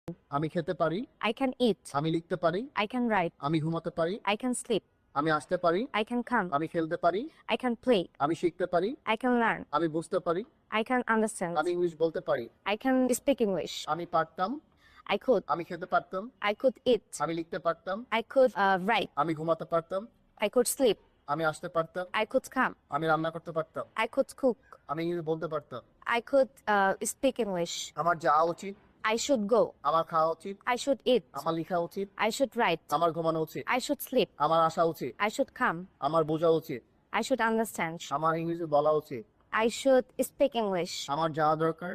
আমি খেতে পারি, I can eat. আমি লিখতে পারি, I can write. আমি ঘুমাতে পারি, I can sleep. আমি আসতে পারি, I can come. আমি খেলতে পারি, I can play. আমি শিখতে পারি, I can learn. আমি বুঝতে পারি, I can understand. আমি ইংলিশ বলতে পারি, I can speak English. আমি পারতাম, I could. আমি খেতে পারতাম, I could eat. আমি লিখতে পারতাম, I could write. আমি ঘুমাতে পারতাম, I could sleep. আমি আসতে পারতাম, I could come. আমি রান্না করতে পারতাম, I could cook. আমি ইংলিশ বলতে পারতাম, I could speak English. আমার যাওয়া উচিত, I should go. আমার খাওয়া উচিত, I should eat. আমার লেখা উচিত, I should write. আমার ঘুমানো উচিত, I should sleep. আমার আসা উচিত, I should come. আমার বোঝা উচিত, I should understand. আমার ইংরেজি বলা উচিত, I should speak English. আমার যাওয়া দরকার,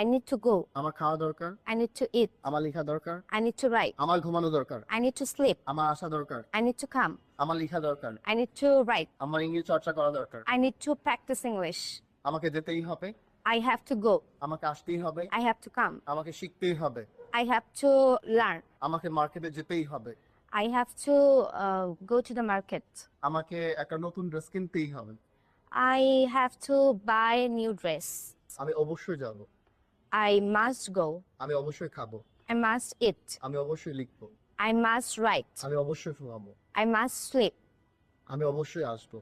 I need to go. আমার খাওয়া দরকার, I need to eat. আমার লেখা দরকার, I need to write. আমার ঘুমানো দরকার, I need to sleep. আমার আসা দরকার, I need to come. আমার লেখা দরকার, I need to write. আমার ইংরেজি চর্চা করা দরকার, I need to practice English. আমাকে যেতেই হবে, I have to go. আমাকে আসতেই হবে, I have to come. আমাকে শিখতেই হবে, I have to learn. আমাকে মার্কেটে যেতেই হবে, I have to go to the market. আমাকে একটা নতুন ড্রেস কিনতেই হবে, I have to buy new dress. আমি অবশ্যই যাব, I must go. আমি অবশ্যই খাবো, I must eat. আমি অবশ্যই লিখবো, I must write. আমি অবশ্যই ঘুমাবো, I must sleep. আমি অবশ্যই আসবো,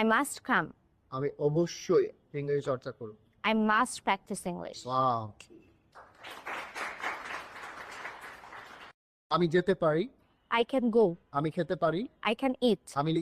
I must come. আমি অবশ্যই ইংরেজি চর্চা করব। I must practice English. Wow! আমি যেতে পারি, I can go. আমি খেতে পারি, I can eat. আমি লিখতে